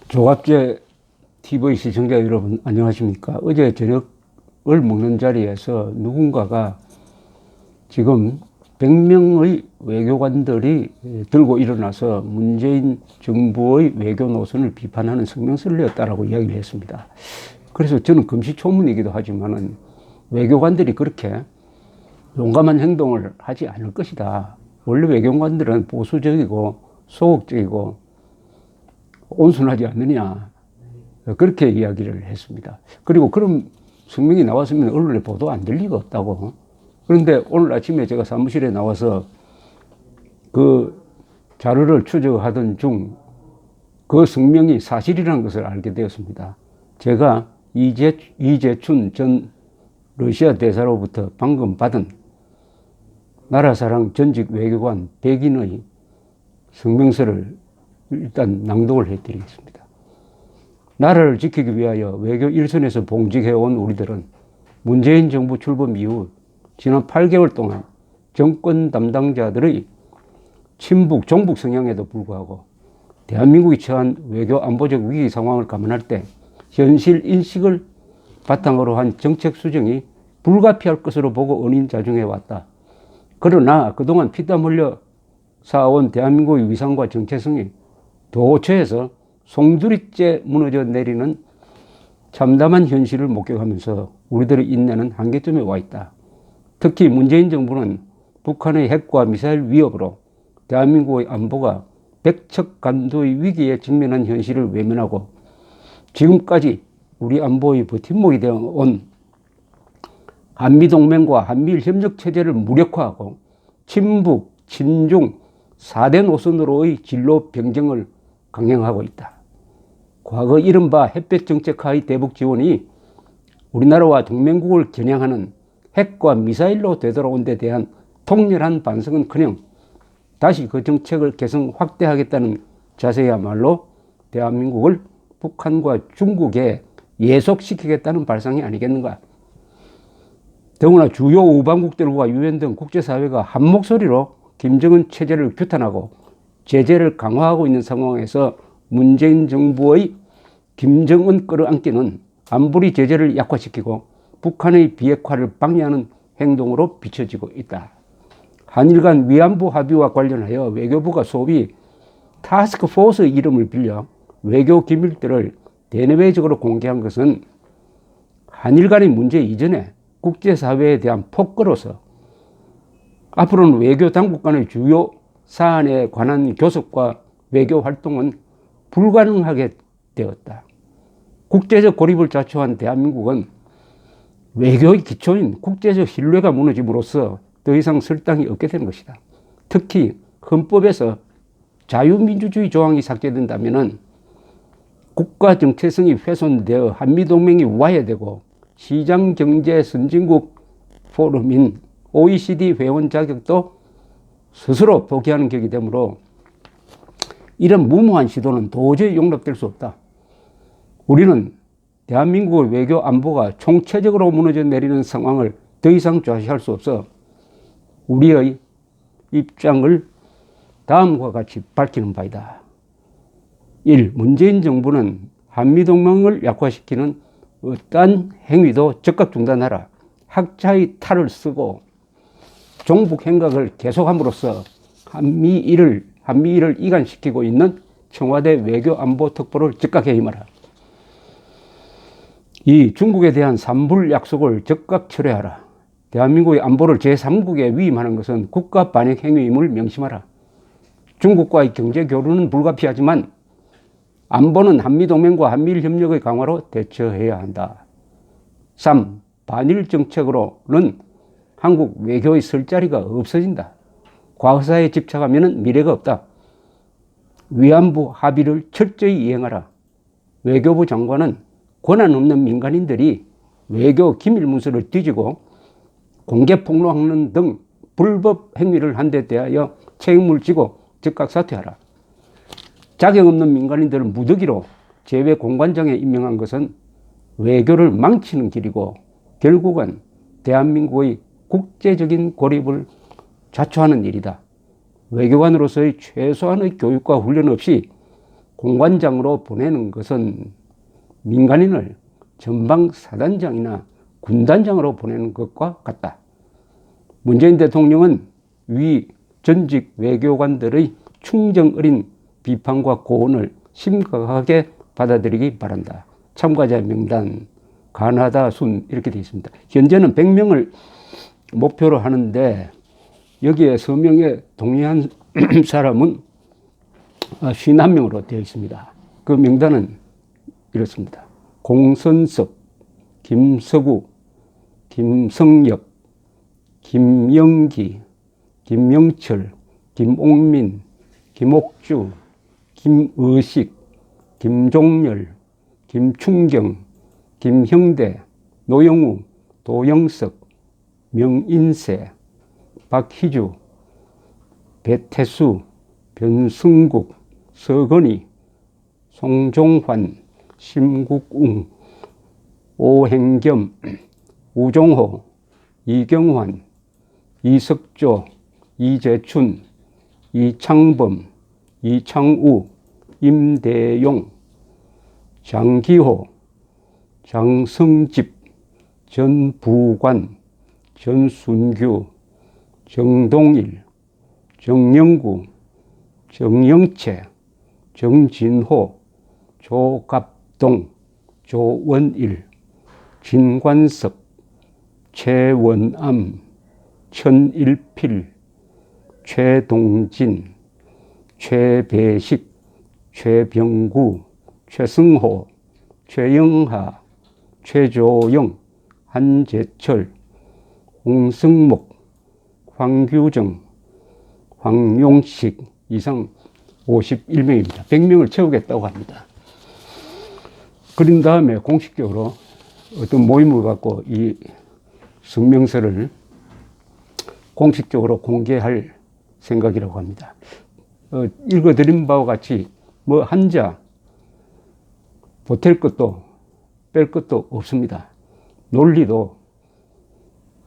조갑제 TV 시청자 여러분 안녕하십니까? 어제 저녁을 먹는 자리에서 누군가가 지금 100명의 외교관들이 들고 일어나서 문재인 정부의 외교 노선을 비판하는 성명서를 냈다라고 이야기를 했습니다. 그래서 저는 금시초문이기도 하지만은 외교관들이 그렇게 용감한 행동을 하지 않을 것이다. 원래 외교관들은 보수적이고 소극적이고 온순하지 않느냐, 그렇게 이야기를 했습니다. 그리고 그런 성명이 나왔으면 언론에 보도 안 될 리가 없다고. 그런데 오늘 아침에 제가 사무실에 나와서 그 자료를 추적하던 중 그 성명이 사실이라는 것을 알게 되었습니다. 제가 이재춘 전 러시아 대사로부터 방금 받은 나라사랑 전직 외교관 백인의 성명서를 일단 낭독을 해드리겠습니다. 나라를 지키기 위하여 외교 일선에서 봉직해온 우리들은 문재인 정부 출범 이후 지난 8개월 동안 정권 담당자들의 친북, 종북 성향에도 불구하고 대한민국이 처한 외교 안보적 위기 상황을 감안할 때 현실 인식을 바탕으로 한 정책 수정이 불가피할 것으로 보고 은인자중해 왔다. 그러나 그동안 피땀 흘려 쌓아온 대한민국의 위상과 정체성이 도처에서 송두리째 무너져 내리는 참담한 현실을 목격하면서 우리들의 인내는 한계점에 와 있다. 특히 문재인 정부는 북한의 핵과 미사일 위협으로 대한민국의 안보가 백척간도의 위기에 직면한 현실을 외면하고 지금까지 우리 안보의 버팀목이 되어 온 한미동맹과 한미일 협력체제를 무력화하고 친북, 친중, 4대 노선으로의 진로 변경을 강행하고 있다. 과거 이른바 햇볕 정책하의 대북 지원이 우리나라와 동맹국을 겨냥하는 핵과 미사일로 되돌아온 데 대한 통렬한 반성은커녕 다시 그 정책을 개성 확대하겠다는 자세야말로 대한민국을 북한과 중국에 예속시키겠다는 발상이 아니겠는가. 더구나 주요 우방국들과 유엔 등 국제사회가 한 목소리로 김정은 체제를 규탄하고 제재를 강화하고 있는 상황에서 문재인 정부의 김정은 끌어안기는 안보리 제재를 약화시키고 북한의 비핵화를 방해하는 행동으로 비춰지고 있다. 한일 간 위안부 합의와 관련하여 외교부가 소위 타스크포스 이름을 빌려 외교 기밀들을 대내외적으로 공개한 것은 한일 간의 문제 이전에 국제사회에 대한 폭거로서 앞으로는 외교 당국 간의 주요 사안에 관한 교섭과 외교 활동은 불가능하게 되었다. 국제적 고립을 자초한 대한민국은 외교의 기초인 국제적 신뢰가 무너짐으로써 더 이상 설 땅이 없게 되는 것이다. 특히 헌법에서 자유민주주의 조항이 삭제된다면 국가 정체성이 훼손되어 한미동맹이 와해되고 시장경제 선진국 포럼인 OECD 회원 자격도 스스로 포기하는 격이 되므로 이런 무모한 시도는 도저히 용납될 수 없다. 우리는 대한민국의 외교 안보가 총체적으로 무너져 내리는 상황을 더 이상 좌시할 수 없어 우리의 입장을 다음과 같이 밝히는 바이다. 1. 문재인 정부는 한미동맹을 약화시키는 어떠한 행위도 즉각 중단하라. 학자의 탈을 쓰고 종북 행각을 계속함으로써 한미일을 이간시키고 있는 청와대 외교안보특보를 즉각 해임하라. 2. 중국에 대한 산불 약속을 즉각 철회하라. 대한민국의 안보를 제3국에 위임하는 것은 국가 반역 행위임을 명심하라. 중국과의 경제 교류는 불가피하지만 안보는 한미동맹과 한미일 협력의 강화로 대처해야 한다. 3. 반일 정책으로는 한국 외교의 설 자리가 없어진다. 과거사에 집착하면 미래가 없다. 위안부 합의를 철저히 이행하라. 외교부 장관은 권한 없는 민간인들이 외교 기밀문서를 뒤지고 공개 폭로하는 등 불법 행위를 한 데 대하여 책임을 지고 즉각 사퇴하라. 자격 없는 민간인들을 무더기로 제외 공관장에 임명한 것은 외교를 망치는 길이고 결국은 대한민국의 국제적인 고립을 자초하는 일이다. 외교관으로서의 최소한의 교육과 훈련 없이 공관장으로 보내는 것은 민간인을 전방사단장이나 군단장으로 보내는 것과 같다. 문재인 대통령은 위 전직 외교관들의 충정 어린 비판과 고언을 심각하게 받아들이기 바란다. 참가자 명단 가나다 순 이렇게 되어 있습니다. 현재는 100명을 목표로 하는데 여기에 서명에 동의한 사람은 51명으로 되어 있습니다. 그 명단은 이렇습니다. 공선섭, 김서구, 김성엽, 김영기, 김영철, 김옥민, 김옥주, 김의식, 김종열, 김충경, 김형대, 노영우, 도영석, 명인세, 박희주, 배태수, 변승국, 서건희, 송종환, 심국웅, 오행겸, 우종호, 이경환, 이석조, 이재춘, 이창범, 이창우, 임대용, 장기호, 장성집, 전부관, 전순규, 정동일, 정영구, 정영채, 정진호, 조갑동, 조원일, 진관섭, 최원암, 천일필, 최동진, 최배식, 최병구, 최승호, 최영하, 최조영, 한재철, 홍승목, 황규정, 황용식 이상 51명입니다. 100명을 채우겠다고 합니다. 그린 다음에 공식적으로 어떤 모임을 갖고 이 성명서를 공식적으로 공개할 생각이라고 합니다. 읽어드린 바와 같이 뭐 한자 보탤 것도 뺄 것도 없습니다. 논리도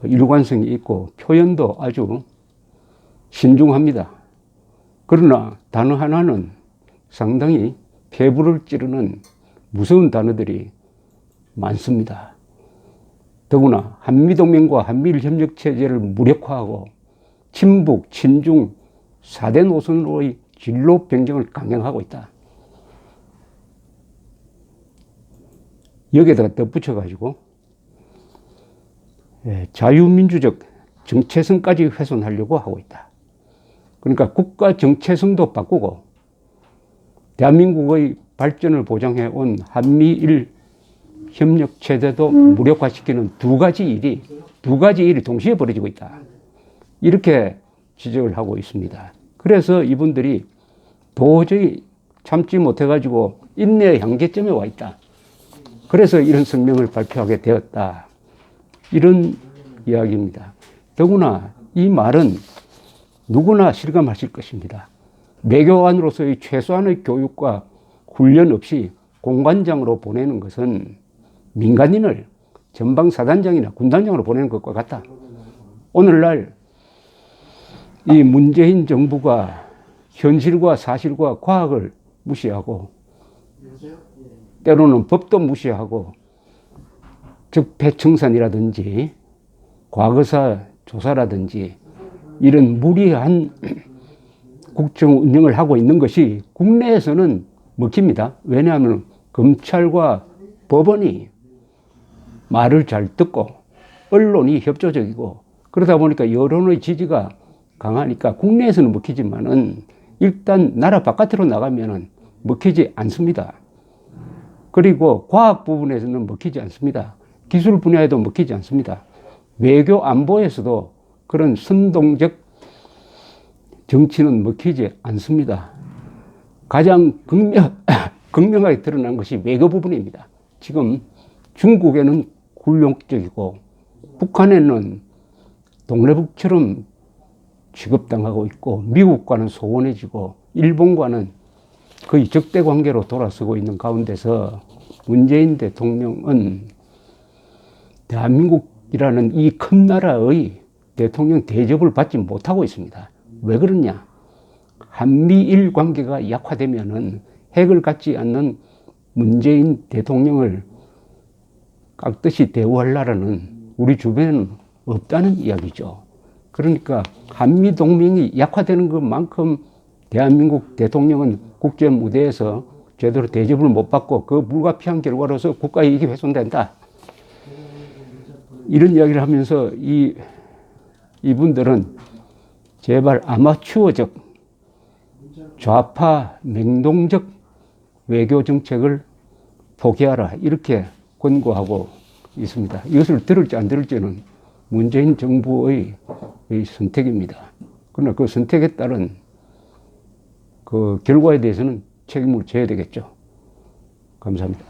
일관성이 있고 표현도 아주 신중합니다. 그러나 단어 하나는 상당히 폐부를 찌르는 무서운 단어들이 많습니다. 더구나 한미동맹과 한미일협력체제를 무력화하고 친북, 친중 4대 노선으로의 진로 변경을 강행하고 있다. 여기에다가 덧붙여가지고 자유민주적 정체성까지 훼손하려고 하고 있다. 그러니까 국가 정체성도 바꾸고 대한민국의 발전을 보장해온 한미일 협력체제도 무력화시키는 두 가지 일이 동시에 벌어지고 있다. 이렇게 지적을 하고 있습니다. 그래서 이분들이 도저히 참지 못해가지고 인내의 한계점에 와 있다. 그래서 이런 성명을 발표하게 되었다. 이런 이야기입니다. 더구나 이 말은 누구나 실감하실 것입니다. 외교관으로서의 최소한의 교육과 훈련 없이 공관장으로 보내는 것은 민간인을 전방사단장이나 군단장으로 보내는 것과 같다. 오늘날 이 문재인 정부가 현실과 사실과 과학을 무시하고 때로는 법도 무시하고 적폐청산이라든지 과거사 조사라든지 이런 무리한 국정 운영을 하고 있는 것이 국내에서는 먹힙니다. 왜냐하면 검찰과 법원이 말을 잘 듣고 언론이 협조적이고 그러다 보니까 여론의 지지가 강하니까 국내에서는 먹히지만은 일단 나라 바깥으로 나가면은 먹히지 않습니다. 그리고 과학 부분에서는 먹히지 않습니다. 기술 분야에도 먹히지 않습니다. 외교 안보에서도 그런 선동적 정치는 먹히지 않습니다. 가장 극명하게 드러난 것이 외교 부분입니다. 지금 중국에는 굴욕적이고 북한에는 동래북처럼 취급당하고 있고 미국과는 소원해지고 일본과는 거의 적대 관계로 돌아서고 있는 가운데서 문재인 대통령은 대한민국이라는 이 큰 나라의 대통령 대접을 받지 못하고 있습니다. 왜 그러냐? 한미일 관계가 약화되면은 핵을 갖지 않는 문재인 대통령을 깍듯이 대우할 나라는 우리 주변에는 없다는 이야기죠. 그러니까 한미동맹이 약화되는 것만큼 대한민국 대통령은 국제 무대에서 제대로 대접을 못 받고 그 불가피한 결과로서 국가 이익이 훼손된다. 이런 이야기를 하면서 이분들은 제발 아마추어적 좌파 맹동적 외교 정책을 포기하라 이렇게 권고하고 있습니다. 이것을 들을지 안 들을지는 문재인 정부의 선택입니다. 그러나 그 선택에 따른 그 결과에 대해서는 책임을 져야 되겠죠. 감사합니다.